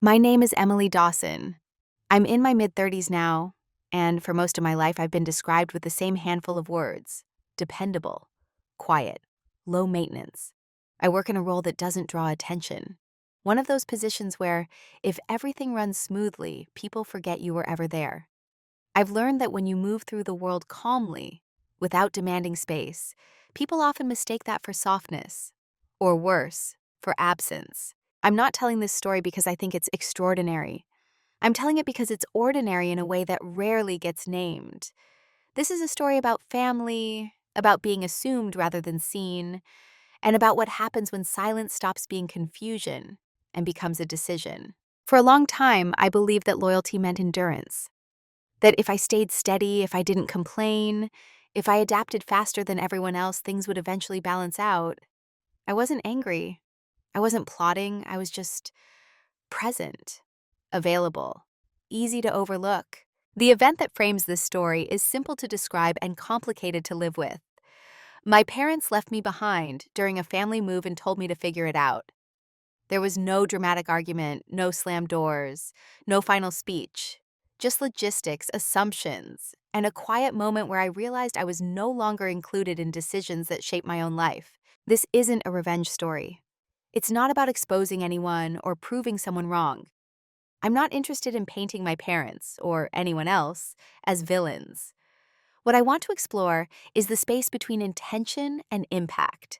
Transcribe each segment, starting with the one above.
My name is Emily Dawson. I'm in my mid-30s now, and for most of my life I've been described with the same handful of words: dependable, quiet, low maintenance. I work in a role that doesn't draw attention. One of those positions where, if everything runs smoothly, people forget you were ever there. I've learned that when you move through the world calmly, without demanding space, people often mistake that for softness, or worse, for absence. I'm not telling this story because I think it's extraordinary. I'm telling it because it's ordinary in a way that rarely gets named. This is a story about family, about being assumed rather than seen, and about what happens when silence stops being confusion and becomes a decision. For a long time, I believed that loyalty meant endurance. That if I stayed steady, if I didn't complain, if I adapted faster than everyone else, things would eventually balance out. I wasn't angry. I wasn't plotting. I was just present, available, easy to overlook. The event that frames this story is simple to describe and complicated to live with. My parents left me behind during a family move and told me to figure it out. There was no dramatic argument, no slammed doors, no final speech, just logistics, assumptions, and a quiet moment where I realized I was no longer included in decisions that shape my own life. This isn't a revenge story. It's not about exposing anyone or proving someone wrong. I'm not interested in painting my parents, or anyone else, as villains. What I want to explore is the space between intention and impact.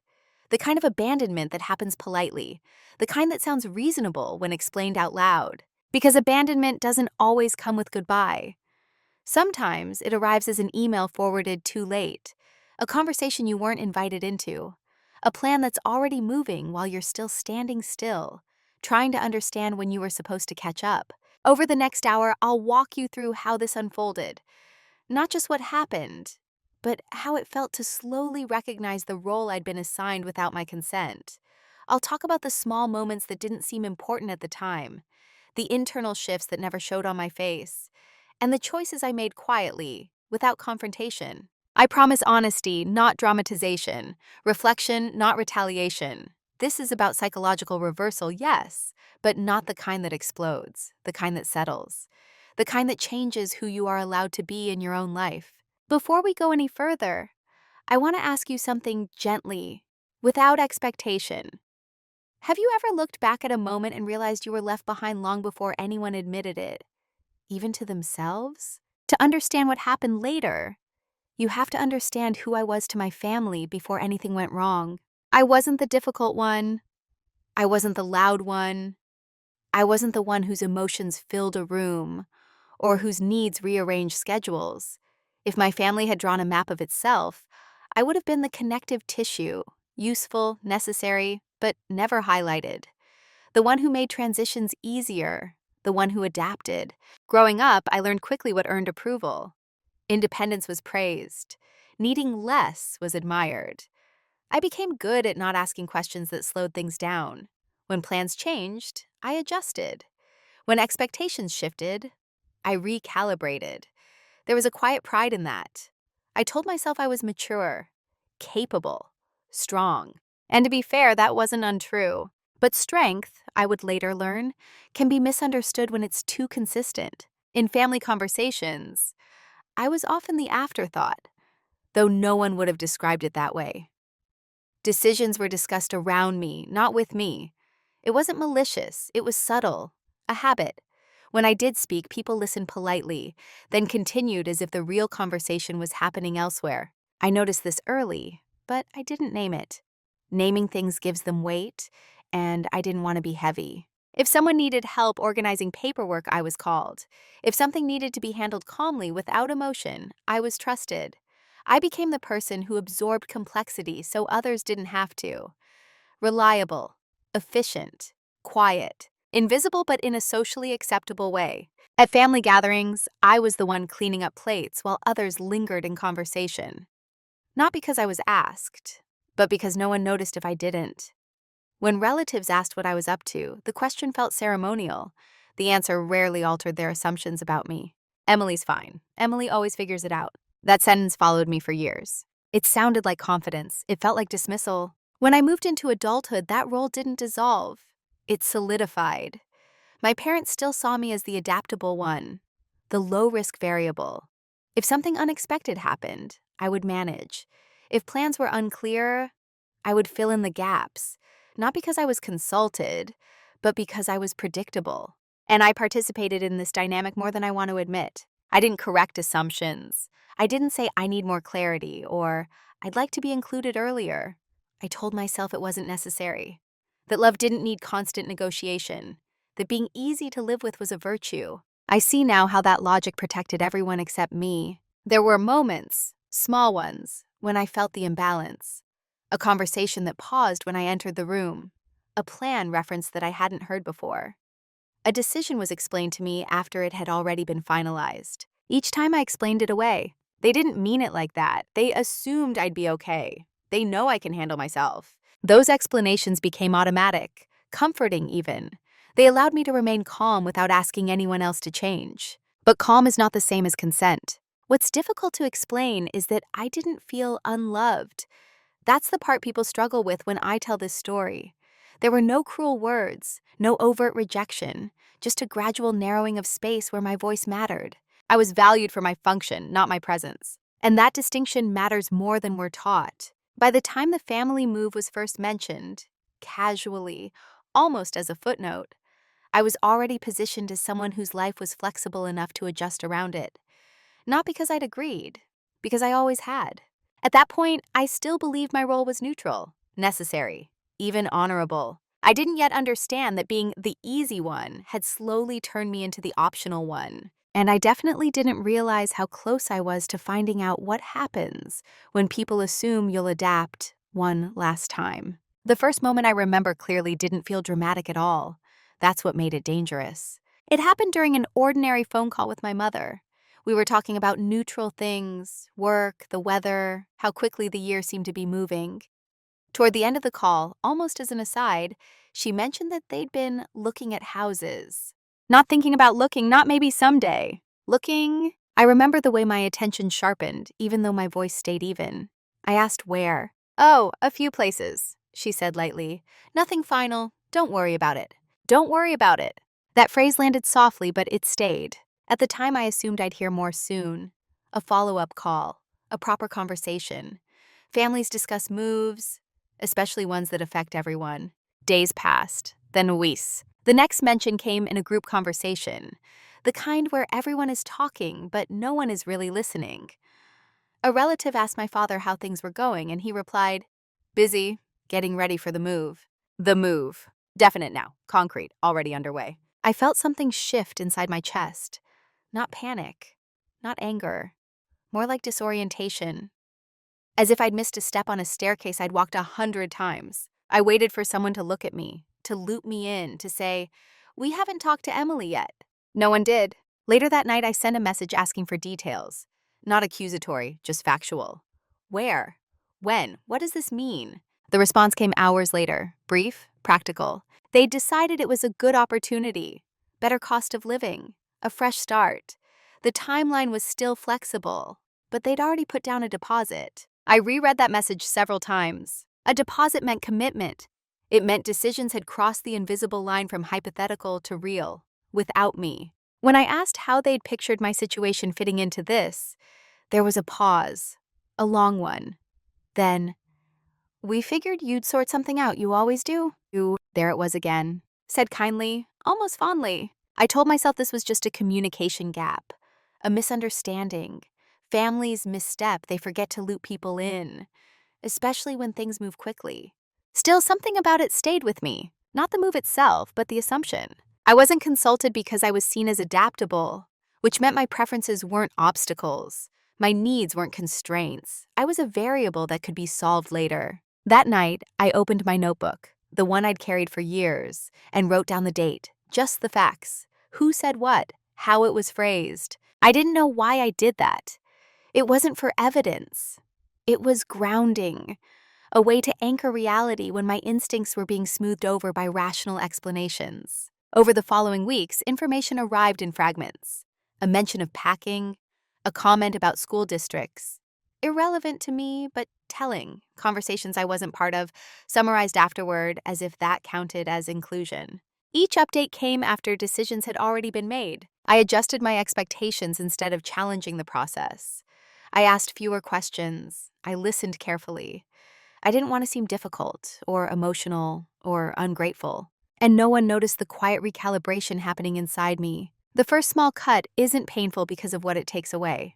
The kind of abandonment that happens politely, the kind that sounds reasonable when explained out loud. Because abandonment doesn't always come with goodbye. Sometimes it arrives as an email forwarded too late, a conversation you weren't invited into, a plan that's already moving while you're still standing still, trying to understand when you were supposed to catch up. Over the next hour, I'll walk you through how this unfolded. Not just what happened, but how it felt to slowly recognize the role I'd been assigned without my consent. I'll talk about the small moments that didn't seem important at the time, the internal shifts that never showed on my face, and the choices I made quietly, without confrontation. I promise honesty, not dramatization, reflection, not retaliation. This is about psychological reversal, yes, but not the kind that explodes, the kind that settles, the kind that changes who you are allowed to be in your own life. Before we go any further, I want to ask you something gently, without expectation. Have you ever looked back at a moment and realized you were left behind long before anyone admitted it, even to themselves? To understand what happened later, you have to understand who I was to my family before anything went wrong. I wasn't the difficult one. I wasn't the loud one. I wasn't the one whose emotions filled a room or whose needs rearranged schedules. If my family had drawn a map of itself, I would have been the connective tissue, useful, necessary, but never highlighted. The one who made transitions easier, the one who adapted. Growing up, I learned quickly what earned approval. Independence was praised. Needing less was admired. I became good at not asking questions that slowed things down. When plans changed, I adjusted. When expectations shifted, I recalibrated. There was a quiet pride in that. I told myself I was mature, capable, strong. And to be fair, that wasn't untrue. But strength, I would later learn, can be misunderstood when it's too consistent. In family conversations, I was often the afterthought, though no one would have described it that way. Decisions were discussed around me, not with me. It wasn't malicious, it was subtle, a habit. When I did speak, people listened politely, then continued as if the real conversation was happening elsewhere. I noticed this early, but I didn't name it. Naming things gives them weight, and I didn't want to be heavy. If someone needed help organizing paperwork, I was called. If something needed to be handled calmly without emotion, I was trusted. I became the person who absorbed complexity so others didn't have to. Reliable, efficient, quiet, invisible but in a socially acceptable way. At family gatherings, I was the one cleaning up plates while others lingered in conversation. Not because I was asked, but because no one noticed if I didn't. When relatives asked what I was up to, the question felt ceremonial. The answer rarely altered their assumptions about me. Emily's fine. Emily always figures it out. That sentence followed me for years. It sounded like confidence. It felt like dismissal. When I moved into adulthood, that role didn't dissolve. It solidified. My parents still saw me as the adaptable one, the low-risk variable. If something unexpected happened, I would manage. If plans were unclear, I would fill in the gaps, not because I was consulted, but because I was predictable. And I participated in this dynamic more than I want to admit. I didn't correct assumptions. I didn't say I need more clarity or I'd like to be included earlier. I told myself it wasn't necessary, that love didn't need constant negotiation, that being easy to live with was a virtue. I see now how that logic protected everyone except me. There were moments, small ones, when I felt the imbalance. A conversation that paused when I entered the room. A plan referenced that I hadn't heard before. A decision was explained to me after it had already been finalized. Each time I explained it away. They didn't mean it like that. They assumed I'd be okay. They know I can handle myself. Those explanations became automatic, comforting even. They allowed me to remain calm without asking anyone else to change. But calm is not the same as consent. What's difficult to explain is that I didn't feel unloved. That's the part people struggle with when I tell this story. There were no cruel words, no overt rejection, just a gradual narrowing of space where my voice mattered. I was valued for my function, not my presence. And that distinction matters more than we're taught. By the time the family move was first mentioned, casually, almost as a footnote, I was already positioned as someone whose life was flexible enough to adjust around it. Not because I'd agreed, because I always had. At that point, I still believed my role was neutral, necessary, even honorable. I didn't yet understand that being the easy one had slowly turned me into the optional one. And I definitely didn't realize how close I was to finding out what happens when people assume you'll adapt one last time. The first moment I remember clearly didn't feel dramatic at all. That's what made it dangerous. It happened during an ordinary phone call with my mother. We were talking about neutral things, work, the weather, how quickly the year seemed to be moving. Toward the end of the call, almost as an aside, she mentioned that they'd been looking at houses. Not thinking about looking, not maybe someday. Looking. I remember the way my attention sharpened, even though my voice stayed even. I asked where. Oh, a few places, she said lightly. Nothing final. Don't worry about it. Don't worry about it. That phrase landed softly, but it stayed. At the time, I assumed I'd hear more soon. A follow-up call, a proper conversation. Families discuss moves, especially ones that affect everyone. Days passed, then weeks. The next mention came in a group conversation, the kind where everyone is talking, but no one is really listening. A relative asked my father how things were going, and he replied, "Busy, getting ready for the move." The move. Definite now, concrete, already underway. I felt something shift inside my chest. Not panic, not anger, more like disorientation. As if I'd missed a step on a staircase I'd walked 100 times. I waited for someone to look at me, to loop me in, to say, "We haven't talked to Emily yet." No one did. Later that night, I sent a message asking for details. Not accusatory, just factual. Where? When? What does this mean? The response came hours later, brief, practical. They'd decided it was a good opportunity, better cost of living, a fresh start. The timeline was still flexible, but they'd already put down a deposit. I reread that message several times. A deposit meant commitment. It meant decisions had crossed the invisible line from hypothetical to real, without me. When I asked how they'd pictured my situation fitting into this, there was a pause, a long one. Then, "We figured you'd sort something out, you always do." There it was again. Said kindly, almost fondly. I told myself this was just a communication gap, a misunderstanding. Families misstep, they forget to loop people in, especially when things move quickly. Still, something about it stayed with me. Not the move itself, but the assumption. I wasn't consulted because I was seen as adaptable, which meant my preferences weren't obstacles. My needs weren't constraints. I was a variable that could be solved later. That night, I opened my notebook, the one I'd carried for years, and wrote down the date, just the facts. Who said what, how it was phrased. I didn't know why I did that. It wasn't for evidence. It was grounding, a way to anchor reality when my instincts were being smoothed over by rational explanations. Over the following weeks, information arrived in fragments. A mention of packing, a comment about school districts. Irrelevant to me, but telling. Conversations I wasn't part of, summarized afterward as if that counted as inclusion. Each update came after decisions had already been made. I adjusted my expectations instead of challenging the process. I asked fewer questions. I listened carefully. I didn't want to seem difficult or emotional or ungrateful. And no one noticed the quiet recalibration happening inside me. The first small cut isn't painful because of what it takes away.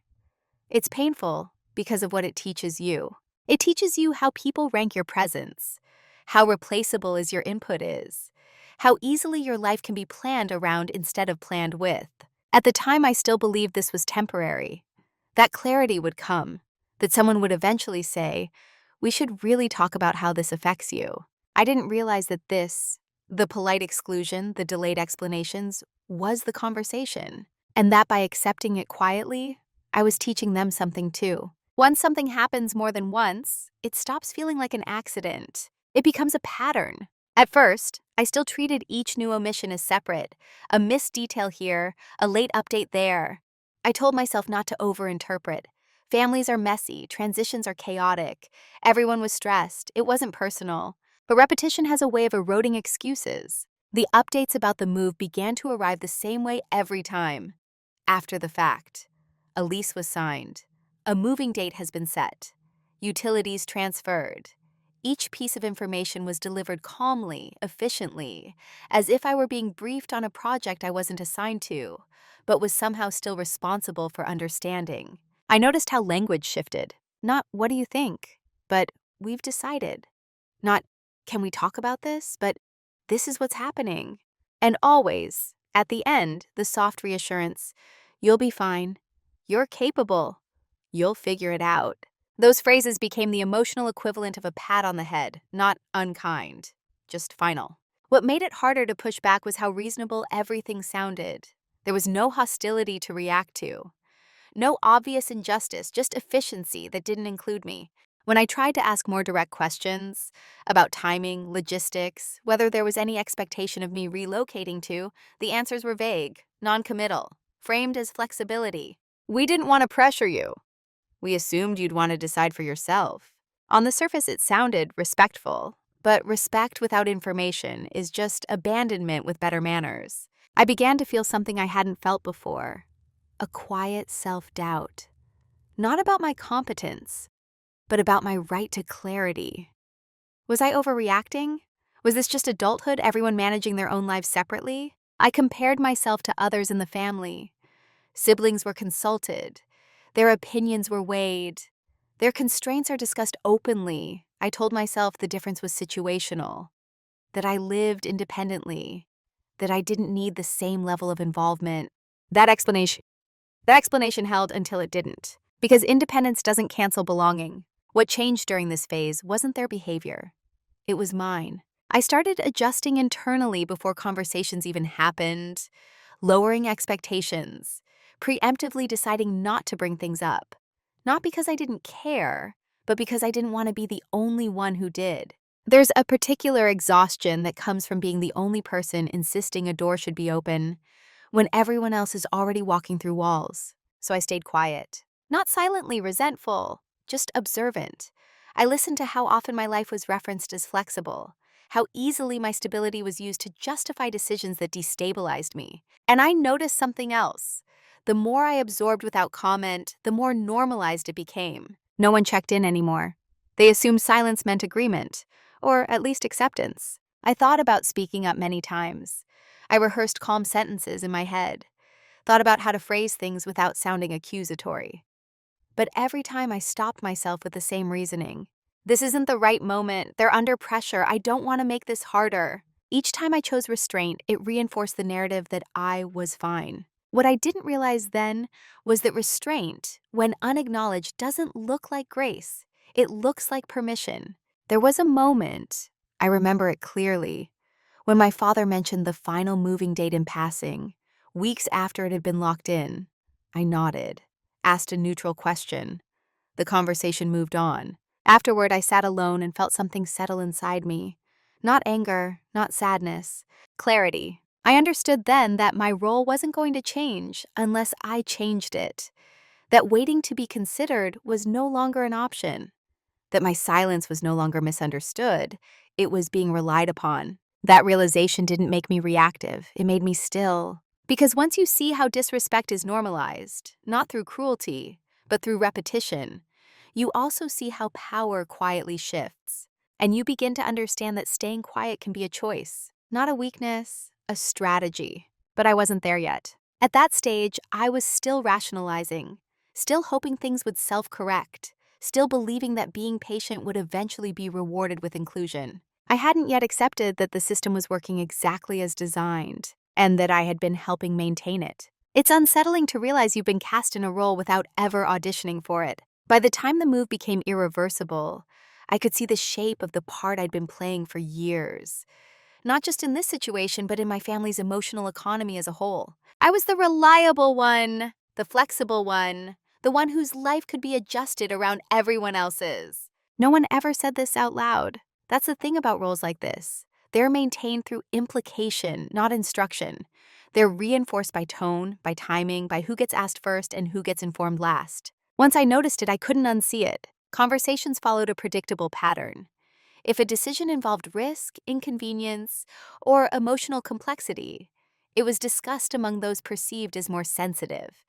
It's painful because of what it teaches you. It teaches you how people rank your presence, how replaceable is your input is, how easily your life can be planned around instead of planned with. At the time, I still believed this was temporary. That clarity would come, that someone would eventually say, "We should really talk about how this affects you." I didn't realize that the polite exclusion, the delayed explanations, was the conversation. And that by accepting it quietly, I was teaching them something too. Once something happens more than once, it stops feeling like an accident. It becomes a pattern. At first, I still treated each new omission as separate, a missed detail here, a late update there. I told myself not to overinterpret. Families are messy, transitions are chaotic. Everyone was stressed. It wasn't personal. But repetition has a way of eroding excuses. The updates about the move began to arrive the same way every time. After the fact. A lease was signed. A moving date has been set. Utilities transferred. Each piece of information was delivered calmly, efficiently, as if I were being briefed on a project I wasn't assigned to, but was somehow still responsible for understanding. I noticed how language shifted. Not, "What do you think?" but "We've decided." Not, "Can we talk about this?" but "This is what's happening." And always, at the end, the soft reassurance, "You'll be fine. You're capable. You'll figure it out." Those phrases became the emotional equivalent of a pat on the head, not unkind, just final. What made it harder to push back was how reasonable everything sounded. There was no hostility to react to. No obvious injustice, just efficiency that didn't include me. When I tried to ask more direct questions about timing, logistics, whether there was any expectation of me relocating to, the answers were vague, non-committal, framed as flexibility. "We didn't want to pressure you. We assumed you'd want to decide for yourself." On the surface, it sounded respectful, but respect without information is just abandonment with better manners. I began to feel something I hadn't felt before. A quiet self-doubt. Not about my competence, but about my right to clarity. Was I overreacting? Was this just adulthood, everyone managing their own lives separately? I compared myself to others in the family. Siblings were consulted. Their opinions were weighed. Their constraints are discussed openly. I told myself the difference was situational, that I lived independently, that I didn't need the same level of involvement. That explanation held until it didn't, because independence doesn't cancel belonging. What changed during this phase wasn't their behavior. It was mine. I started adjusting internally before conversations even happened, lowering expectations, preemptively deciding not to bring things up. Not because I didn't care, but because I didn't want to be the only one who did. There's a particular exhaustion that comes from being the only person insisting a door should be open when everyone else is already walking through walls. So I stayed quiet. Not silently resentful, just observant. I listened to how often my life was referenced as flexible, how easily my stability was used to justify decisions that destabilized me. And I noticed something else. The more I absorbed without comment, the more normalized it became. No one checked in anymore. They assumed silence meant agreement, or at least acceptance. I thought about speaking up many times. I rehearsed calm sentences in my head, thought about how to phrase things without sounding accusatory. But every time I stopped myself with the same reasoning. "This isn't the right moment. They're under pressure. I don't want to make this harder." Each time I chose restraint, it reinforced the narrative that I was fine. What I didn't realize then was that restraint, when unacknowledged, doesn't look like grace. It looks like permission. There was a moment, I remember it clearly, when my father mentioned the final moving date in passing, weeks after it had been locked in. I nodded, asked a neutral question. The conversation moved on. Afterward, I sat alone and felt something settle inside me. Not anger, not sadness. Clarity. I understood then that my role wasn't going to change unless I changed it. That waiting to be considered was no longer an option. That my silence was no longer misunderstood. It was being relied upon. That realization didn't make me reactive, it made me still. Because once you see how disrespect is normalized, not through cruelty, but through repetition, you also see how power quietly shifts. And you begin to understand that staying quiet can be a choice, not a weakness, a strategy. But I wasn't there yet. At that stage, I was still rationalizing, still hoping things would self-correct, still believing that being patient would eventually be rewarded with inclusion. I hadn't yet accepted that the system was working exactly as designed, and that I had been helping maintain it. It's unsettling to realize you've been cast in a role without ever auditioning for it. By the time the move became irreversible, I could see the shape of the part I'd been playing for years. Not just in this situation, but in my family's emotional economy as a whole. I was the reliable one, the flexible one, the one whose life could be adjusted around everyone else's. No one ever said this out loud. That's the thing about roles like this. They're maintained through implication, not instruction. They're reinforced by tone, by timing, by who gets asked first and who gets informed last. Once I noticed it, I couldn't unsee it. Conversations followed a predictable pattern. If a decision involved risk, inconvenience, or emotional complexity, it was discussed among those perceived as more sensitive.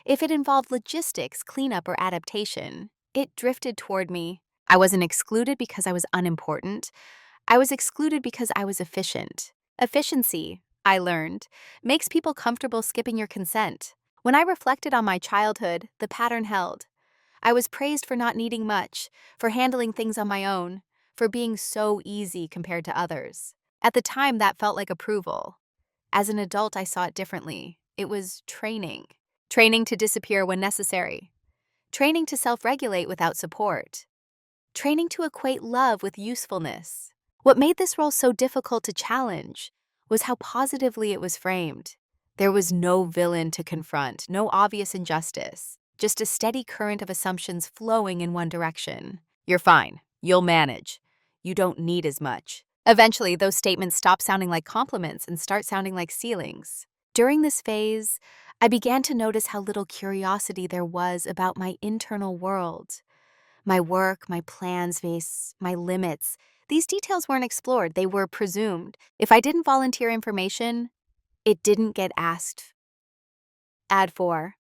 If it involved logistics, cleanup, or adaptation, it drifted toward me. I wasn't excluded because I was unimportant. I was excluded because I was efficient. Efficiency, I learned, makes people comfortable skipping your consent. When I reflected on my childhood, the pattern held. I was praised for not needing much, for handling things on my own, for being so easy compared to others. At the time, that felt like approval. As an adult, I saw it differently. It was training. Training to disappear when necessary. Training to self-regulate without support. Training to equate love with usefulness. What made this role so difficult to challenge was how positively it was framed. There was no villain to confront, no obvious injustice, just a steady current of assumptions flowing in one direction. You're fine. You'll manage. You don't need as much. Eventually, those statements stop sounding like compliments and start sounding like ceilings. During this phase, I began to notice how little curiosity there was about my internal world. My work, my plans, my limits. These details weren't explored, they were presumed. If I didn't volunteer information, it didn't get asked. Ad for.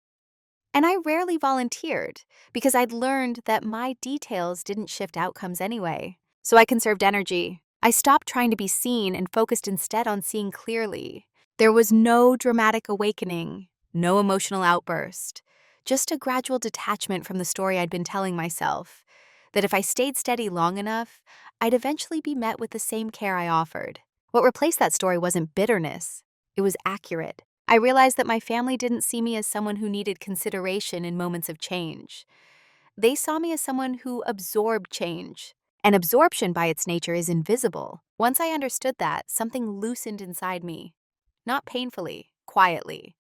And I rarely volunteered because I'd learned that my details didn't shift outcomes anyway. So I conserved energy. I stopped trying to be seen and focused instead on seeing clearly. There was no dramatic awakening, no emotional outburst, just a gradual detachment from the story I'd been telling myself, that if I stayed steady long enough, I'd eventually be met with the same care I offered. What replaced that story wasn't bitterness, it was accurate. I realized that my family didn't see me as someone who needed consideration in moments of change. They saw me as someone who absorbed change. And absorption by its nature is invisible. Once I understood that, something loosened inside me. Not painfully, quietly.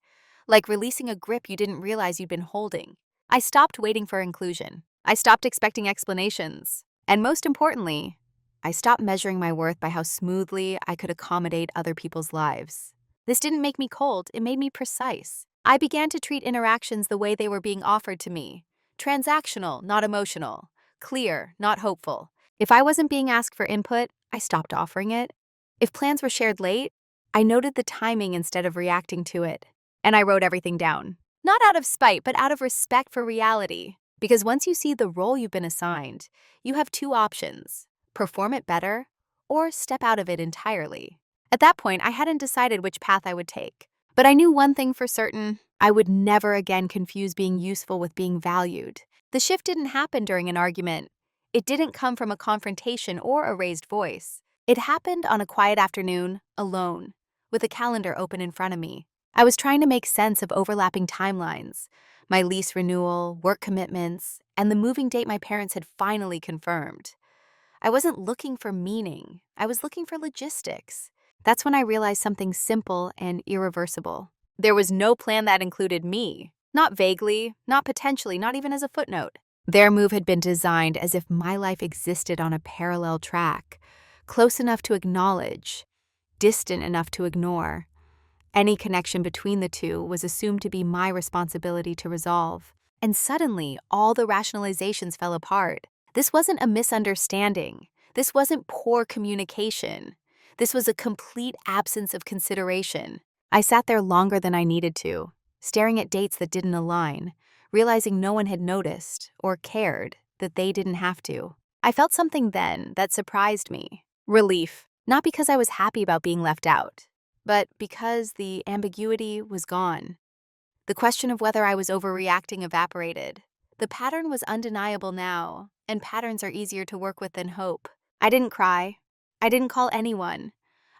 Like releasing a grip you didn't realize you'd been holding. I stopped waiting for inclusion. I stopped expecting explanations. And most importantly, I stopped measuring my worth by how smoothly I could accommodate other people's lives. This didn't make me cold, it made me precise. I began to treat interactions the way they were being offered to me. Transactional, not emotional. Clear, not hopeful. If I wasn't being asked for input, I stopped offering it. If plans were shared late, I noted the timing instead of reacting to it. And I wrote everything down. Not out of spite, but out of respect for reality. Because once you see the role you've been assigned, you have two options: perform it better, or step out of it entirely. At that point, I hadn't decided which path I would take. But I knew one thing for certain: I would never again confuse being useful with being valued. The shift didn't happen during an argument. It didn't come from a confrontation or a raised voice. It happened on a quiet afternoon, alone, with a calendar open in front of me. I was trying to make sense of overlapping timelines, my lease renewal, work commitments, and the moving date my parents had finally confirmed. I wasn't looking for meaning. I was looking for logistics. That's when I realized something simple and irreversible. There was no plan that included me. Not vaguely, not potentially, not even as a footnote. Their move had been designed as if my life existed on a parallel track, close enough to acknowledge, distant enough to ignore. Any connection between the two was assumed to be my responsibility to resolve. And suddenly, all the rationalizations fell apart. This wasn't a misunderstanding. This wasn't poor communication. This was a complete absence of consideration. I sat there longer than I needed to, staring at dates that didn't align, realizing no one had noticed or cared that they didn't have to. I felt something then that surprised me. Relief. Not because I was happy about being left out, but because the ambiguity was gone. The question of whether I was overreacting evaporated. The pattern was undeniable now, and patterns are easier to work with than hope. I didn't cry. I didn't call anyone.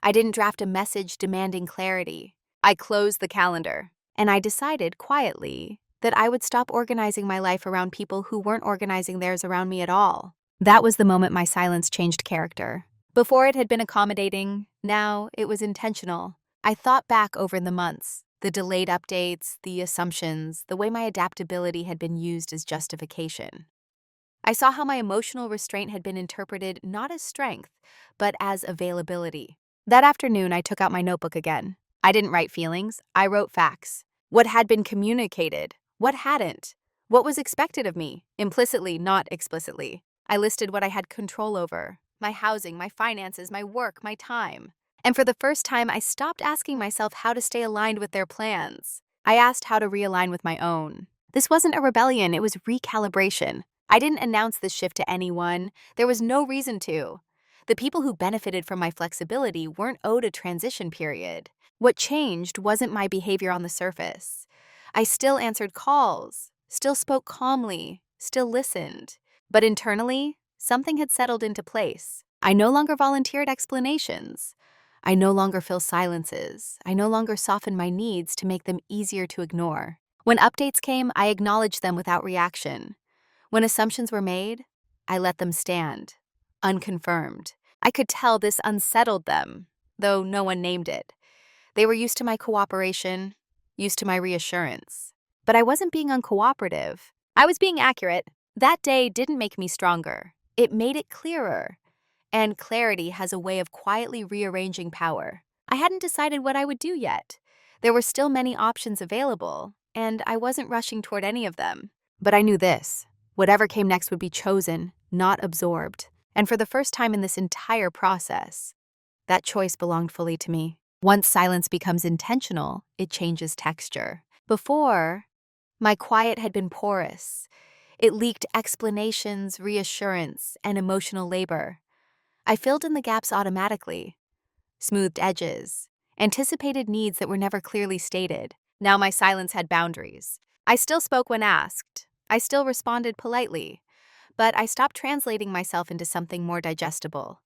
I didn't draft a message demanding clarity. I closed the calendar, and I decided quietly that I would stop organizing my life around people who weren't organizing theirs around me at all. That was the moment my silence changed character. Before it had been accommodating, now it was intentional. I thought back over the months, the delayed updates, the assumptions, the way my adaptability had been used as justification. I saw how my emotional restraint had been interpreted not as strength, but as availability. That afternoon, I took out my notebook again. I didn't write feelings, I wrote facts. What had been communicated, what hadn't, what was expected of me, implicitly, not explicitly. I listed what I had control over: my housing, my finances, my work, my time. And for the first time, I stopped asking myself how to stay aligned with their plans. I asked how to realign with my own. This wasn't a rebellion, it was recalibration. I didn't announce this shift to anyone. There was no reason to. The people who benefited from my flexibility weren't owed a transition period. What changed wasn't my behavior on the surface. I still answered calls, still spoke calmly, still listened. But internally, something had settled into place. I no longer volunteered explanations. I no longer fill silences. I no longer soften my needs to make them easier to ignore. When updates came, I acknowledged them without reaction. When assumptions were made, I let them stand, unconfirmed. I could tell this unsettled them, though no one named it. They were used to my cooperation, used to my reassurance. But I wasn't being uncooperative. I was being accurate. That day didn't make me stronger. It made it clearer. And clarity has a way of quietly rearranging power. I hadn't decided what I would do yet. There were still many options available, and I wasn't rushing toward any of them. But I knew this: whatever came next would be chosen, not absorbed. And for the first time in this entire process, that choice belonged fully to me. Once silence becomes intentional, it changes texture. Before, my quiet had been porous. It leaked explanations, reassurance, and emotional labor. I filled in the gaps automatically, smoothed edges, anticipated needs that were never clearly stated. Now my silence had boundaries. I still spoke when asked. I still responded politely. But I stopped translating myself into something more digestible.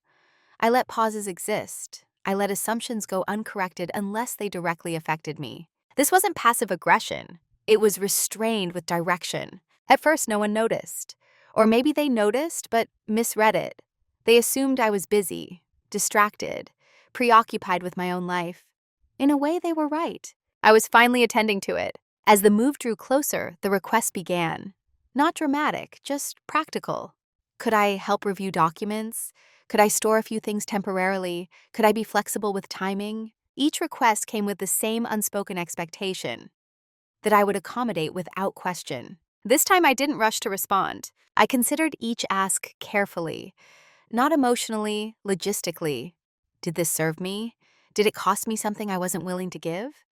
I let pauses exist. I let assumptions go uncorrected unless they directly affected me. This wasn't passive aggression. It was restrained with direction. At first, no one noticed. Or maybe they noticed, but misread it. They assumed I was busy, distracted, preoccupied with my own life. In a way, they were right. I was finally attending to it. As the move drew closer, the request began. Not dramatic, just practical. Could I help review documents? Could I store a few things temporarily? Could I be flexible with timing? Each request came with the same unspoken expectation: that I would accommodate without question. This time I didn't rush to respond. I considered each ask carefully, not emotionally, logistically. Did this serve me? Did it cost me something I wasn't willing to give?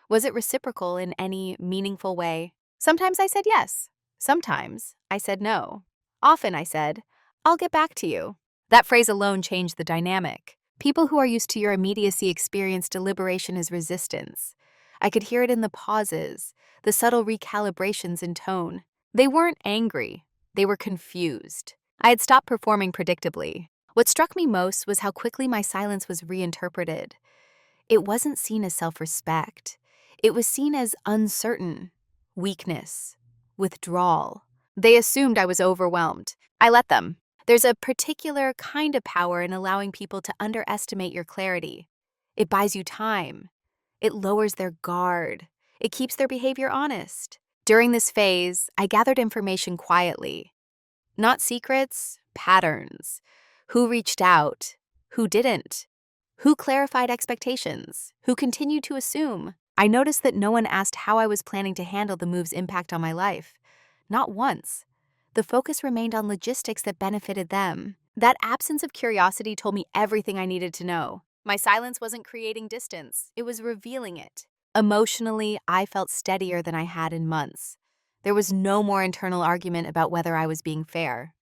Was it reciprocal in any meaningful way? Sometimes I said yes. Sometimes I said no. Often I said, "I'll get back to you." That phrase alone changed the dynamic. People who are used to your immediacy experience deliberation as resistance. I could hear it in the pauses, the subtle recalibrations in tone. They weren't angry. They were confused. I had stopped performing predictably. What struck me most was how quickly my silence was reinterpreted. It wasn't seen as self-respect. It was seen as uncertain, weakness, withdrawal. They assumed I was overwhelmed. I let them. There's a particular kind of power in allowing people to underestimate your clarity. It buys you time. It lowers their guard. It keeps their behavior honest. During this phase, I gathered information quietly. Not secrets, patterns. Who reached out? Who didn't? Who clarified expectations? Who continued to assume? I noticed that no one asked how I was planning to handle the move's impact on my life. Not once. The focus remained on logistics that benefited them. That absence of curiosity told me everything I needed to know. My silence wasn't creating distance, it was revealing it. Emotionally, I felt steadier than I had in months. There was no more internal argument about whether I was being fair.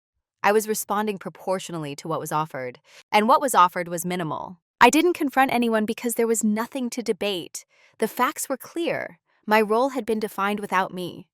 I was responding proportionally to what was offered, and what was offered was minimal. I didn't confront anyone because there was nothing to debate. The facts were clear. My role had been defined without me.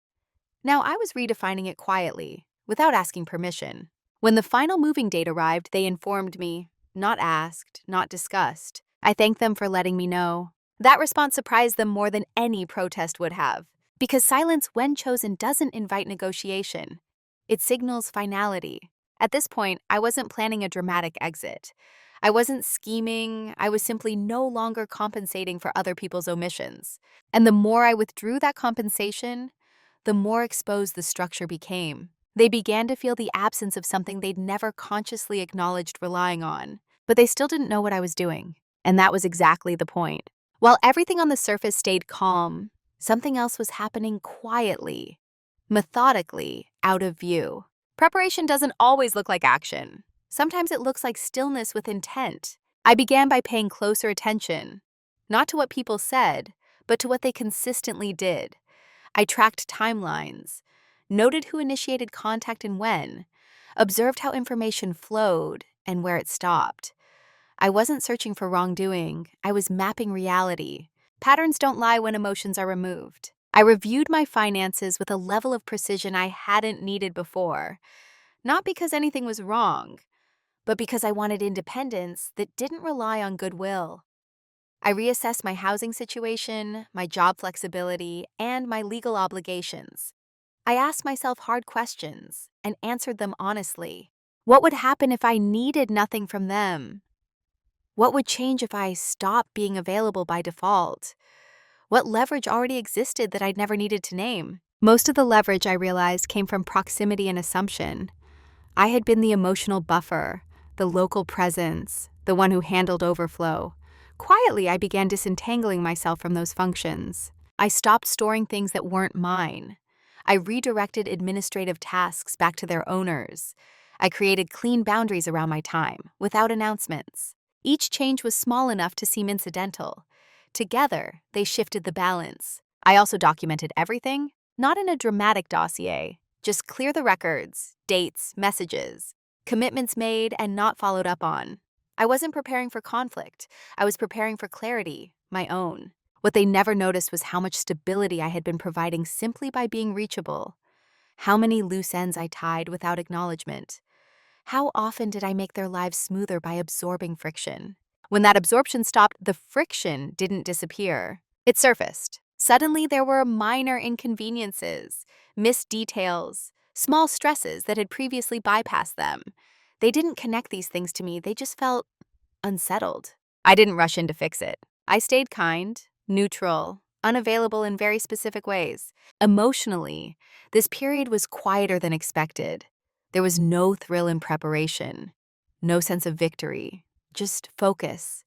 Now I was redefining it quietly, without asking permission. When the final moving date arrived, they informed me, not asked, not discussed. I thanked them for letting me know. That response surprised them more than any protest would have, because silence, when chosen, doesn't invite negotiation. It signals finality. At this point, I wasn't planning a dramatic exit. I wasn't scheming, I was simply no longer compensating for other people's omissions. And the more I withdrew that compensation, the more exposed the structure became. They began to feel the absence of something they'd never consciously acknowledged relying on. But they still didn't know what I was doing. And that was exactly the point. While everything on the surface stayed calm, something else was happening quietly, methodically, out of view. Preparation doesn't always look like action. Sometimes it looks like stillness with intent. I began by paying closer attention, not to what people said, but to what they consistently did. I tracked timelines, noted who initiated contact and when, observed how information flowed and where it stopped. I wasn't searching for wrongdoing, I was mapping reality. Patterns don't lie when emotions are removed. I reviewed my finances with a level of precision I hadn't needed before, not because anything was wrong, but because I wanted independence that didn't rely on goodwill. I reassessed my housing situation, my job flexibility, and my legal obligations. I asked myself hard questions and answered them honestly. What would happen if I needed nothing from them? What would change if I stopped being available by default? What leverage already existed that I'd never needed to name? Most of the leverage, I realized, came from proximity and assumption. I had been the emotional buffer, the local presence, the one who handled overflow. Quietly, I began disentangling myself from those functions. I stopped storing things that weren't mine. I redirected administrative tasks back to their owners. I created clean boundaries around my time, without announcements. Each change was small enough to seem incidental. Together, they shifted the balance. I also documented everything, not in a dramatic dossier, just clear the records, dates, messages, commitments made and not followed up on. I wasn't preparing for conflict. I was preparing for clarity, my own. What they never noticed was how much stability I had been providing simply by being reachable. How many loose ends I tied without acknowledgement. How often did I make their lives smoother by absorbing friction? When that absorption stopped, the friction didn't disappear. It surfaced. Suddenly, there were minor inconveniences, missed details, small stresses that had previously bypassed them. They didn't connect these things to me, they just felt unsettled. I didn't rush in to fix it. I stayed kind, neutral, unavailable in very specific ways. Emotionally, this period was quieter than expected. There was no thrill in preparation, no sense of victory, just focus.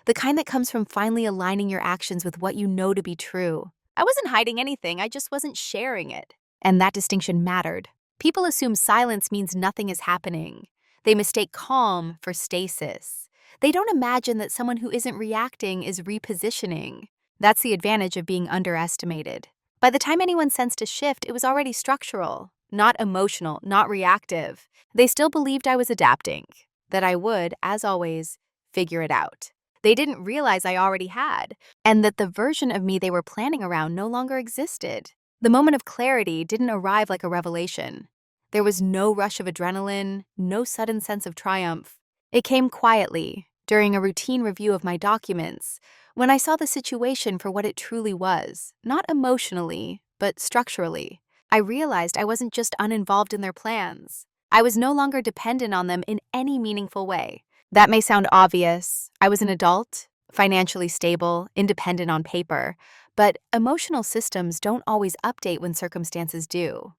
The kind that comes from finally aligning your actions with what you know to be true. I wasn't hiding anything, I just wasn't sharing it. And that distinction mattered. People assume silence means nothing is happening. They mistake calm for stasis. They don't imagine that someone who isn't reacting is repositioning. That's the advantage of being underestimated. By the time anyone sensed a shift, it was already structural, not emotional, not reactive. They still believed I was adapting, that I would, as always, figure it out. They didn't realize I already had, and that the version of me they were planning around no longer existed. The moment of clarity didn't arrive like a revelation. There was no rush of adrenaline, no sudden sense of triumph. It came quietly, during a routine review of my documents, when I saw the situation for what it truly was, not emotionally, but structurally. I realized I wasn't just uninvolved in their plans. I was no longer dependent on them in any meaningful way. That may sound obvious. I was an adult, financially stable, independent on paper, but emotional systems don't always update when circumstances do.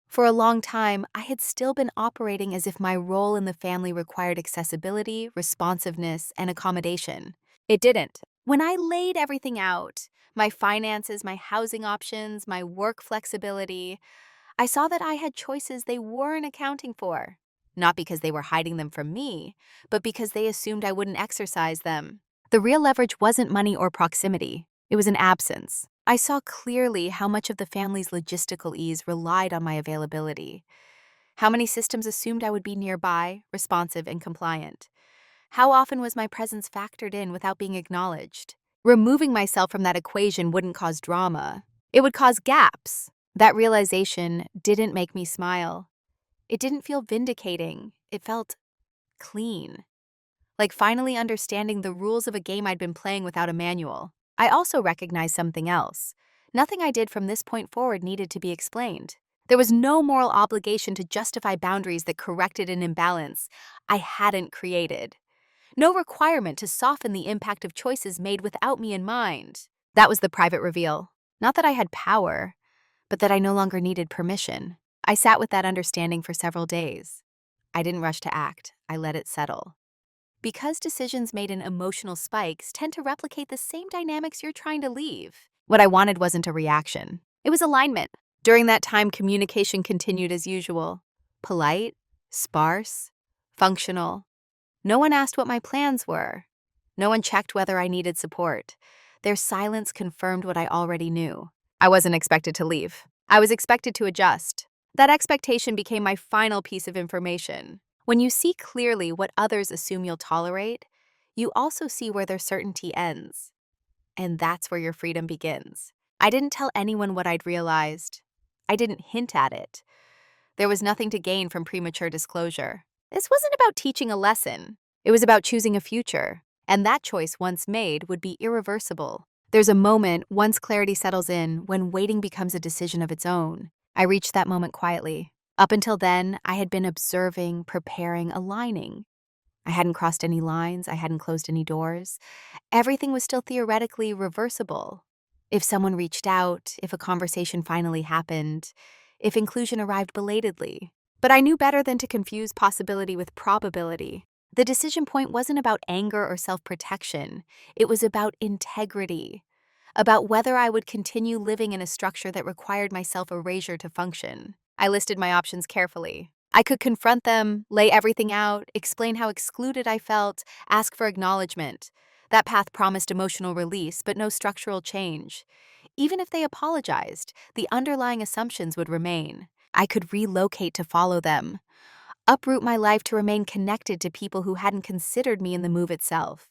For a long time, I had still been operating as if my role in the family required accessibility, responsiveness, and accommodation. It didn't. When I laid everything out, my finances, my housing options, my work flexibility, I saw that I had choices they weren't accounting for. Not because they were hiding them from me, but because they assumed I wouldn't exercise them. The real leverage wasn't money or proximity, it was an absence. I saw clearly how much of the family's logistical ease relied on my availability. How many systems assumed I would be nearby, responsive, and compliant. How often was my presence factored in without being acknowledged? Removing myself from that equation wouldn't cause drama. It would cause gaps. That realization didn't make me smile. It didn't feel vindicating. It felt clean. Like finally understanding the rules of a game I'd been playing without a manual. I also recognized something else. Nothing I did from this point forward needed to be explained. There was no moral obligation to justify boundaries that corrected an imbalance I hadn't created. No requirement to soften the impact of choices made without me in mind. That was the private reveal. Not that I had power, but that I no longer needed permission. I sat with that understanding for several days. I didn't rush to act. I let it settle. Because decisions made in emotional spikes tend to replicate the same dynamics you're trying to leave. What I wanted wasn't a reaction. It was alignment. During that time, communication continued as usual. Polite, sparse, functional. No one asked what my plans were. No one checked whether I needed support. Their silence confirmed what I already knew. I wasn't expected to leave. I was expected to adjust. That expectation became my final piece of information. When you see clearly what others assume you'll tolerate, you also see where their certainty ends. And that's where your freedom begins. I didn't tell anyone what I'd realized. I didn't hint at it. There was nothing to gain from premature disclosure. This wasn't about teaching a lesson. It was about choosing a future. And that choice, once made, would be irreversible. There's a moment, once clarity settles in, when waiting becomes a decision of its own. I reached that moment quietly. Up until then, I had been observing, preparing, aligning. I hadn't crossed any lines. I hadn't closed any doors. Everything was still theoretically reversible. If someone reached out, if a conversation finally happened, if inclusion arrived belatedly. But I knew better than to confuse possibility with probability. The decision point wasn't about anger or self-protection. It was about integrity. About whether I would continue living in a structure that required my self-erasure to function. I listed my options carefully. I could confront them, lay everything out, explain how excluded I felt, ask for acknowledgement. That path promised emotional release, but no structural change. Even if they apologized, the underlying assumptions would remain. I could relocate to follow them. Uproot my life to remain connected to people who hadn't considered me in the move itself.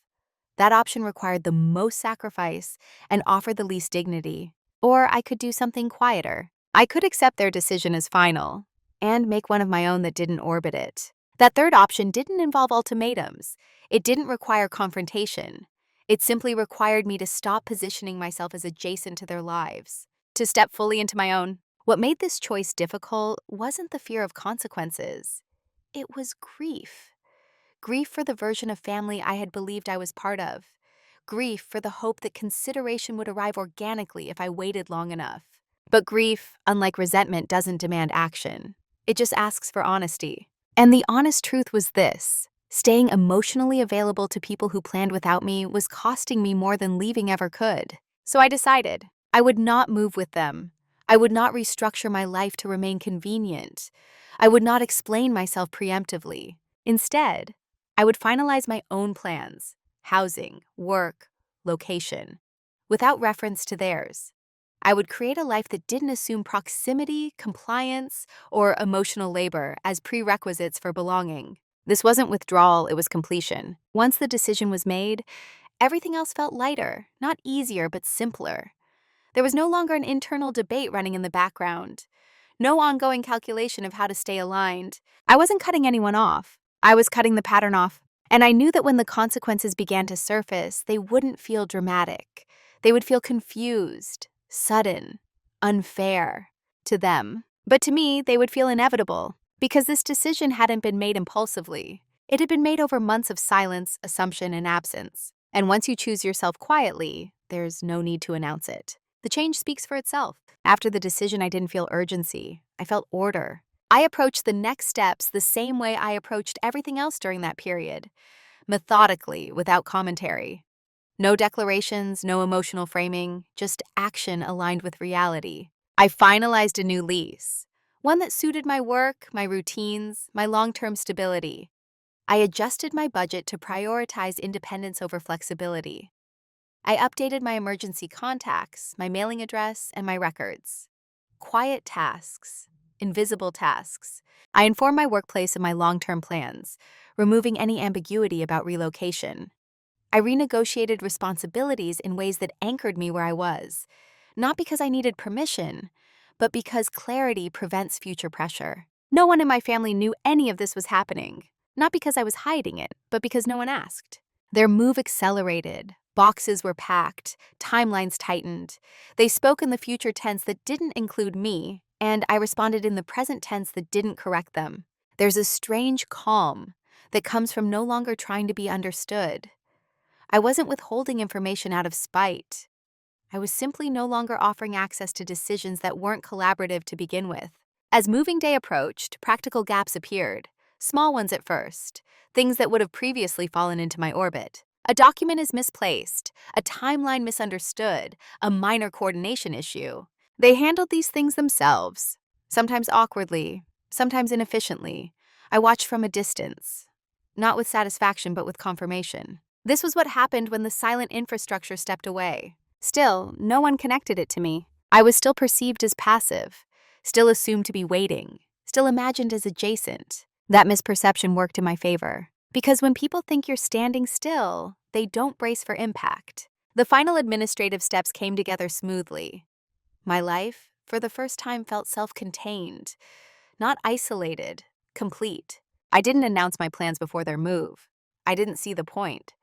That option required the most sacrifice and offered the least dignity. Or I could do something quieter. I could accept their decision as final and make one of my own that didn't orbit it. That third option didn't involve ultimatums. It didn't require confrontation. It simply required me to stop positioning myself as adjacent to their lives, to step fully into my own. What made this choice difficult wasn't the fear of consequences. It was grief. Grief for the version of family I had believed I was part of. Grief for the hope that consideration would arrive organically if I waited long enough. But grief, unlike resentment, doesn't demand action. It just asks for honesty. And the honest truth was this: staying emotionally available to people who planned without me was costing me more than leaving ever could. So I decided I would not move with them. I would not restructure my life to remain convenient. I would not explain myself preemptively. Instead, I would finalize my own plans: housing, work, location, without reference to theirs. I would create a life that didn't assume proximity, compliance, or emotional labor as prerequisites for belonging. This wasn't withdrawal, it was completion. Once the decision was made, everything else felt lighter, not easier, but simpler. There was no longer an internal debate running in the background. No ongoing calculation of how to stay aligned. I wasn't cutting anyone off. I was cutting the pattern off. And I knew that when the consequences began to surface, they wouldn't feel dramatic. They would feel confused, sudden, unfair to them. But to me, they would feel inevitable, because this decision hadn't been made impulsively. It had been made over months of silence, assumption, and absence. And once you choose yourself quietly, there's no need to announce it. The change speaks for itself. After the decision, I didn't feel urgency. I felt order. I approached the next steps the same way I approached everything else during that period, methodically, without commentary. No declarations, no emotional framing, just action aligned with reality. I finalized a new lease, one that suited my work, my routines, my long-term stability. I adjusted my budget to prioritize independence over flexibility. I updated my emergency contacts, my mailing address, and my records. Quiet tasks, invisible tasks. I informed my workplace of my long-term plans, removing any ambiguity about relocation. I renegotiated responsibilities in ways that anchored me where I was, not because I needed permission, but because clarity prevents future pressure. No one in my family knew any of this was happening, not because I was hiding it, but because no one asked. Their move accelerated, boxes were packed, timelines tightened. They spoke in the future tense that didn't include me, and I responded in the present tense that didn't correct them. There's a strange calm that comes from no longer trying to be understood. I wasn't withholding information out of spite. I was simply no longer offering access to decisions that weren't collaborative to begin with. As moving day approached, practical gaps appeared, small ones at first, things that would have previously fallen into my orbit. A document is misplaced, a timeline misunderstood, a minor coordination issue. They handled these things themselves, sometimes awkwardly, sometimes inefficiently. I watched from a distance, not with satisfaction but with confirmation. This was what happened when the silent infrastructure stepped away. Still, no one connected it to me. I was still perceived as passive, still assumed to be waiting, still imagined as adjacent. That misperception worked in my favor, because when people think you're standing still, they don't brace for impact. The final administrative steps came together smoothly. My life, for the first time, felt self-contained, not isolated, complete. I didn't announce my plans before their move. I didn't see the point.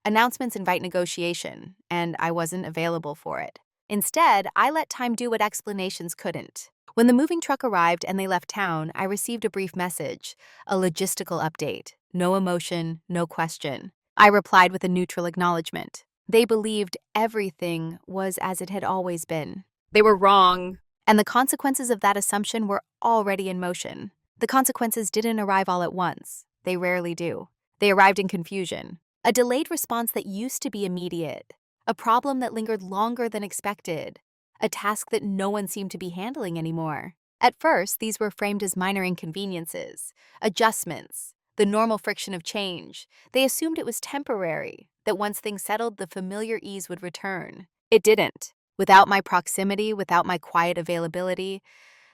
Announcements invite negotiation, and I wasn't available for it. Instead, I let time do what explanations couldn't. When the moving truck arrived and they left town, I received a brief message, a logistical update. No emotion, no question. I replied with a neutral acknowledgement. They believed everything was as it had always been. They were wrong, and the consequences of that assumption were already in motion. The consequences didn't arrive all at once. They rarely do. They arrived in confusion. A delayed response that used to be immediate, a problem that lingered longer than expected, a task that no one seemed to be handling anymore. At first, these were framed as minor inconveniences, adjustments, the normal friction of change. They assumed it was temporary, that once things settled, the familiar ease would return. It didn't. Without my proximity, without my quiet availability,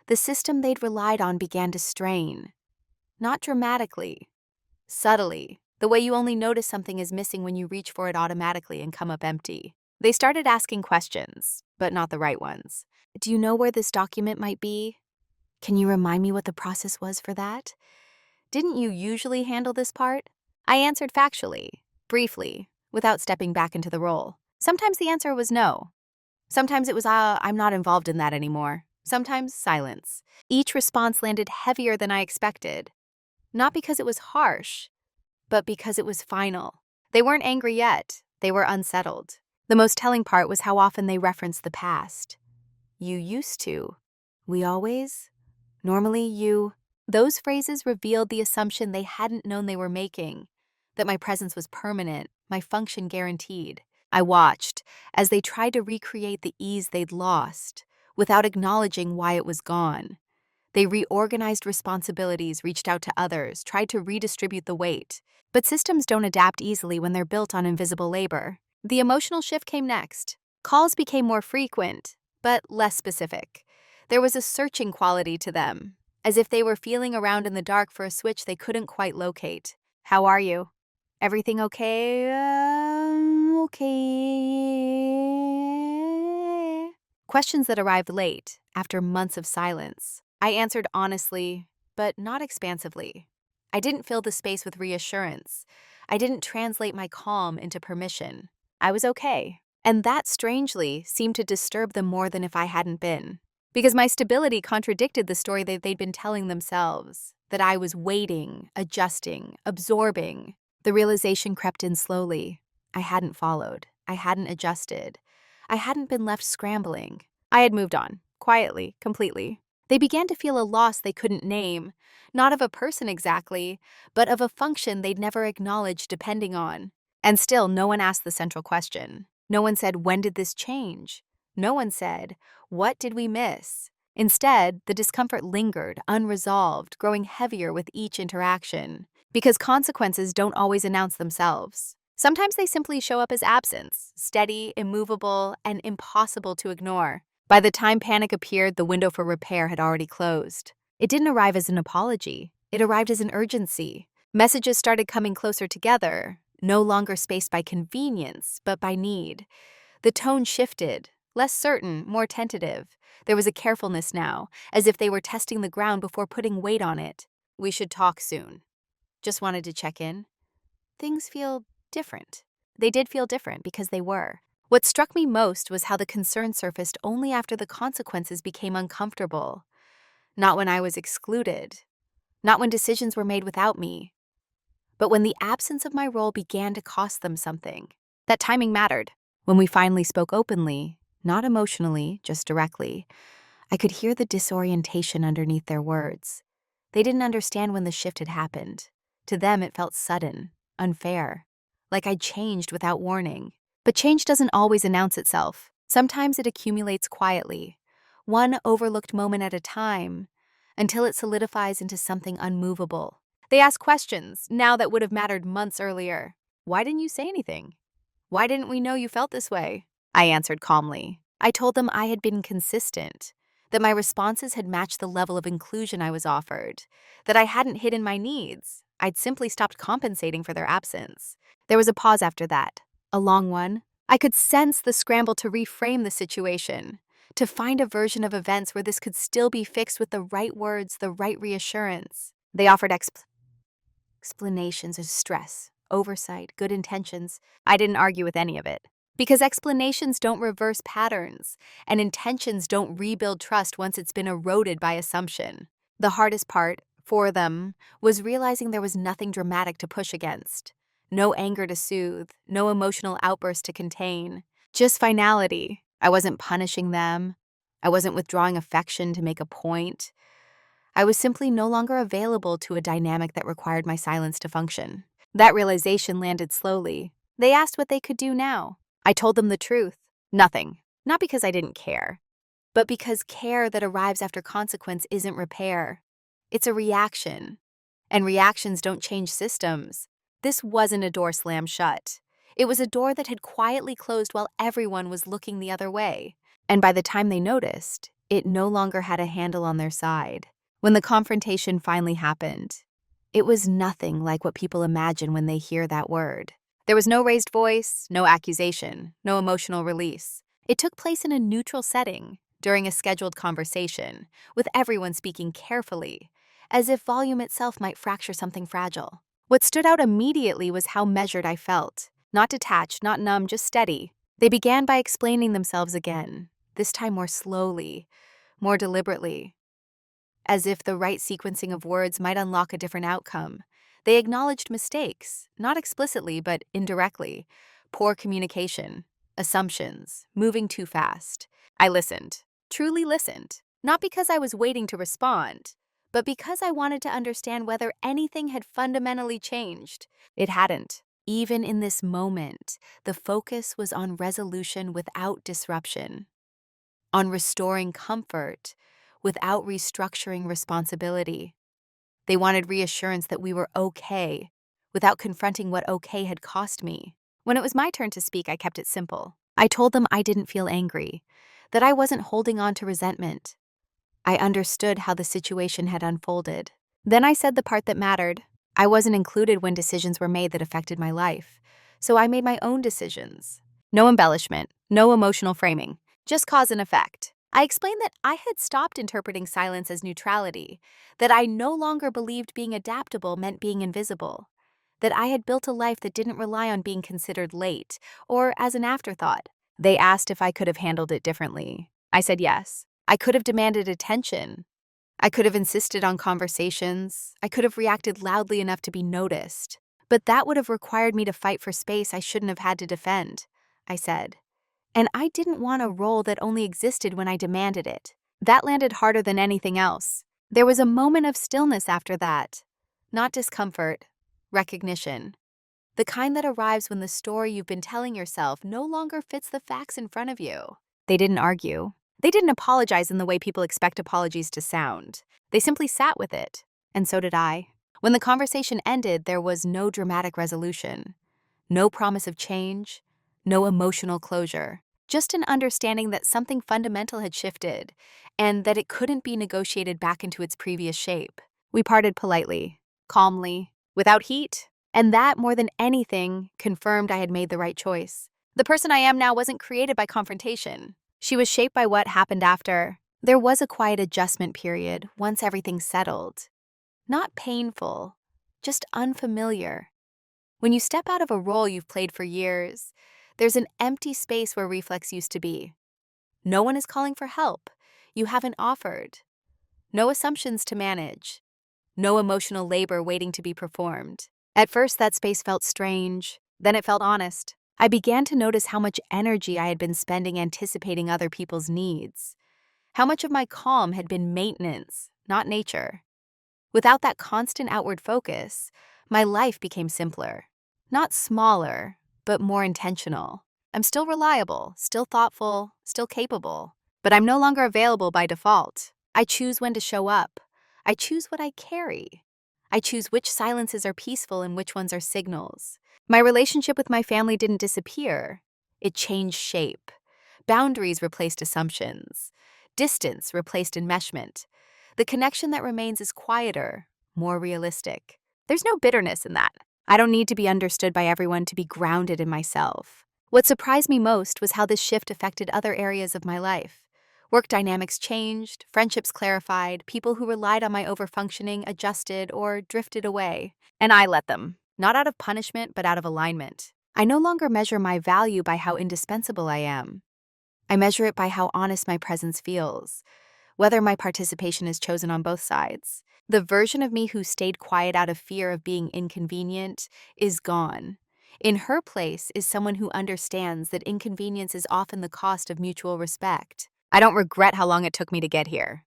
the system they'd relied on began to strain. Not dramatically, subtly. The way you only notice something is missing when you reach for it automatically and come up empty. They started asking questions, but not the right ones. Do you know where this document might be? Can you remind me what the process was for that? Didn't you usually handle this part? I answered factually, briefly, without stepping back into the role. Sometimes the answer was no. Sometimes it was, I'm not involved in that anymore. Sometimes silence. Each response landed heavier than I expected. Not because it was harsh, but because it was final. They weren't angry yet. They were unsettled. The most telling part was how often they referenced the past. You used to. We always. Normally you. Those phrases revealed the assumption they hadn't known they were making, that my presence was permanent, my function guaranteed. I watched as they tried to recreate the ease they'd lost, without acknowledging why it was gone. They reorganized responsibilities, reached out to others, tried to redistribute the weight. But systems don't adapt easily when they're built on invisible labor. The emotional shift came next. Calls became more frequent, but less specific. There was a searching quality to them, as if they were feeling around in the dark for a switch they couldn't quite locate. How are you? Everything okay? Okay. Questions that arrived late, after months of silence. I answered honestly, but not expansively. I didn't fill the space with reassurance. I didn't translate my calm into permission. I was okay. And that, strangely, seemed to disturb them more than if I hadn't been. Because my stability contradicted the story that they'd been telling themselves, that I was waiting, adjusting, absorbing. The realization crept in slowly. I hadn't followed. I hadn't adjusted. I hadn't been left scrambling. I had moved on, quietly, completely. They began to feel a loss they couldn't name, not of a person exactly, but of a function they'd never acknowledged depending on. And still, no one asked the central question. No one said, when did this change? No one said, what did we miss? Instead, the discomfort lingered, unresolved, growing heavier with each interaction. Because consequences don't always announce themselves. Sometimes they simply show up as absence, steady, immovable, and impossible to ignore. By the time panic appeared, the window for repair had already closed. It didn't arrive as an apology. It arrived as an urgency. Messages started coming closer together, no longer spaced by convenience, but by need. The tone shifted, less certain, more tentative. There was a carefulness now, as if they were testing the ground before putting weight on it. We should talk soon. Just wanted to check in. Things feel different. They did feel different because they were. What struck me most was how the concern surfaced only after the consequences became uncomfortable. Not when I was excluded. Not when decisions were made without me. But when the absence of my role began to cost them something. That timing mattered. When we finally spoke openly, not emotionally, just directly, I could hear the disorientation underneath their words. They didn't understand when the shift had happened. To them, it felt sudden, unfair, like I'd changed without warning. But change doesn't always announce itself. Sometimes it accumulates quietly, one overlooked moment at a time, until it solidifies into something unmovable. They ask questions, now that would have mattered months earlier. Why didn't you say anything? Why didn't we know you felt this way? I answered calmly. I told them I had been consistent, that my responses had matched the level of inclusion I was offered, that I hadn't hidden my needs. I'd simply stopped compensating for their absence. There was a pause after that, a long one. I could sense the scramble to reframe the situation, to find a version of events where this could still be fixed with the right words, the right reassurance. They offered explanations of stress, oversight, good intentions. I didn't argue with any of it. Because explanations don't reverse patterns, and intentions don't rebuild trust once it's been eroded by assumption. The hardest part, for them, was realizing there was nothing dramatic to push against. No anger to soothe, no emotional outburst to contain. Just finality. I wasn't punishing them. I wasn't withdrawing affection to make a point. I was simply no longer available to a dynamic that required my silence to function. That realization landed slowly. They asked what they could do now. I told them the truth. Nothing. Not because I didn't care, but because care that arrives after consequence isn't repair. It's a reaction. And reactions don't change systems. This wasn't a door slammed shut. It was a door that had quietly closed while everyone was looking the other way. And by the time they noticed, it no longer had a handle on their side. When the confrontation finally happened, it was nothing like what people imagine when they hear that word. There was no raised voice, no accusation, no emotional release. It took place in a neutral setting, during a scheduled conversation, with everyone speaking carefully, as if volume itself might fracture something fragile. What stood out immediately was how measured I felt. Not detached, not numb, just steady. They began by explaining themselves again, this time more slowly, more deliberately, as if the right sequencing of words might unlock a different outcome. They acknowledged mistakes, not explicitly but indirectly, poor communication, assumptions, moving too fast. I listened, truly listened, not because I was waiting to respond, but because I wanted to understand whether anything had fundamentally changed. It hadn't. Even in this moment, the focus was on resolution without disruption, on restoring comfort without restructuring responsibility. They wanted reassurance that we were okay, without confronting what okay had cost me. When it was my turn to speak, I kept it simple. I told them I didn't feel angry, that I wasn't holding on to resentment. I understood how the situation had unfolded. Then I said the part that mattered. I wasn't included when decisions were made that affected my life, so I made my own decisions. No embellishment, no emotional framing, just cause and effect. I explained that I had stopped interpreting silence as neutrality, that I no longer believed being adaptable meant being invisible, that I had built a life that didn't rely on being considered late or as an afterthought. They asked if I could have handled it differently. I said yes. I could have demanded attention. I could have insisted on conversations. I could have reacted loudly enough to be noticed. But that would have required me to fight for space I shouldn't have had to defend, I said. And I didn't want a role that only existed when I demanded it. That landed harder than anything else. There was a moment of stillness after that. Not discomfort, recognition. The kind that arrives when the story you've been telling yourself no longer fits the facts in front of you. They didn't argue. They didn't apologize in the way people expect apologies to sound. They simply sat with it. And so did I. When the conversation ended, there was no dramatic resolution, no promise of change, no emotional closure, just an understanding that something fundamental had shifted and that it couldn't be negotiated back into its previous shape. We parted politely, calmly, without heat, and that, more than anything, confirmed I had made the right choice. The person I am now wasn't created by confrontation. She was shaped by what happened after. There was a quiet adjustment period once everything settled. Not painful, just unfamiliar. When you step out of a role you've played for years, there's an empty space where reflex used to be. No one is calling for help. You haven't offered. No assumptions to manage. No emotional labor waiting to be performed. At first, that space felt strange. Then it felt honest. I began to notice how much energy I had been spending anticipating other people's needs. How much of my calm had been maintenance, not nature. Without that constant outward focus, my life became simpler. Not smaller, but more intentional. I'm still reliable, still thoughtful, still capable. But I'm no longer available by default. I choose when to show up. I choose what I carry. I choose which silences are peaceful and which ones are signals. My relationship with my family didn't disappear. It changed shape. Boundaries replaced assumptions. Distance replaced enmeshment. The connection that remains is quieter, more realistic. There's no bitterness in that. I don't need to be understood by everyone to be grounded in myself. What surprised me most was how this shift affected other areas of my life. Work dynamics changed, friendships clarified, people who relied on my overfunctioning adjusted or drifted away. And I let them, not out of punishment, but out of alignment. I no longer measure my value by how indispensable I am. I measure it by how honest my presence feels, whether my participation is chosen on both sides. The version of me who stayed quiet out of fear of being inconvenient is gone. In her place is someone who understands that inconvenience is often the cost of mutual respect. I don't regret how long it took me to get here.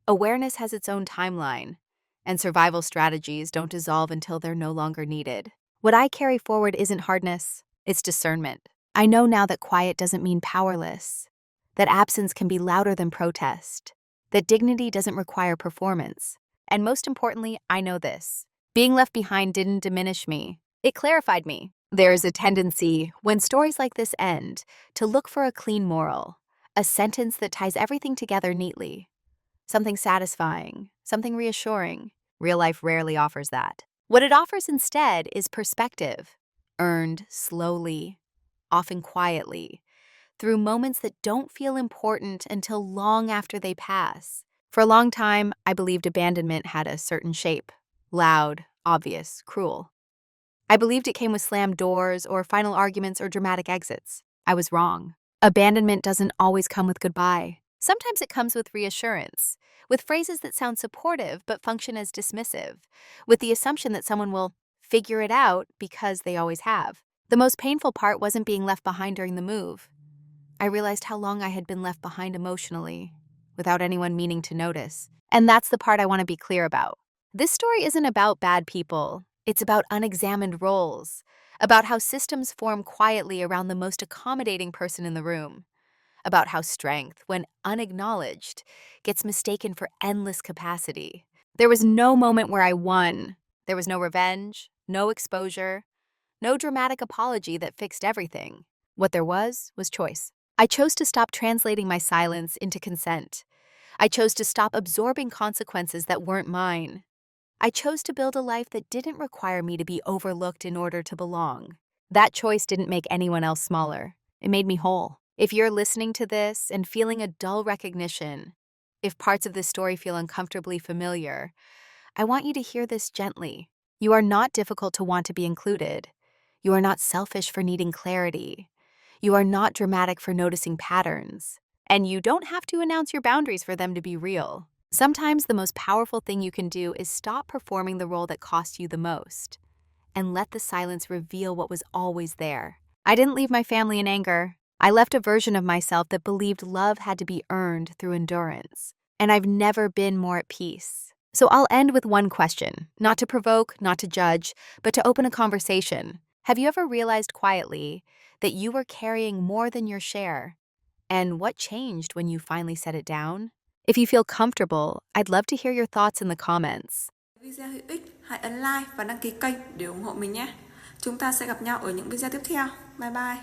Awareness has its own timeline, and survival strategies don't dissolve until they're no longer needed. What I carry forward isn't hardness, it's discernment. I know now that quiet doesn't mean powerless, that absence can be louder than protest, that dignity doesn't require performance. And most importantly, I know this. Being left behind didn't diminish me. It clarified me. There's a tendency, when stories like this end, to look for a clean moral, a sentence that ties everything together neatly. Something satisfying, something reassuring. Real life rarely offers that. What it offers instead is perspective, earned slowly, often quietly, through moments that don't feel important until long after they pass. For a long time, I believed abandonment had a certain shape: loud, obvious, cruel. I believed it came with slammed doors or final arguments or dramatic exits. I was wrong. Abandonment doesn't always come with goodbye. Sometimes it comes with reassurance, with phrases that sound supportive but function as dismissive, with the assumption that someone will figure it out because they always have. The most painful part wasn't being left behind during the move. I realized how long I had been left behind emotionally, without anyone meaning to notice. And that's the part I want to be clear about. This story isn't about bad people. It's about unexamined roles, about how systems form quietly around the most accommodating person in the room, about how strength, when unacknowledged, gets mistaken for endless capacity. There was no moment where I won. There was no revenge, no exposure, no dramatic apology that fixed everything. What there was choice. I chose to stop translating my silence into consent. I chose to stop absorbing consequences that weren't mine. I chose to build a life that didn't require me to be overlooked in order to belong. That choice didn't make anyone else smaller. It made me whole. If you're listening to this and feeling a dull recognition, if parts of this story feel uncomfortably familiar, I want you to hear this gently. You are not difficult to want to be included. You are not selfish for needing clarity. You are not dramatic for noticing patterns. And you don't have to announce your boundaries for them to be real. Sometimes the most powerful thing you can do is stop performing the role that cost you the most and let the silence reveal what was always there. I didn't leave my family in anger. I left a version of myself that believed love had to be earned through endurance. And I've never been more at peace. So I'll end with one question, not to provoke, not to judge, but to open a conversation. Have you ever realized quietly that you were carrying more than your share? And what changed when you finally set it down? If you feel comfortable, I'd love to hear your thoughts in the comments. Video hữu ích, hãy ấn like và đăng ký kênh để ủng hộ mình nhé. Chúng ta sẽ gặp nhau ở những video tiếp theo. Bye bye.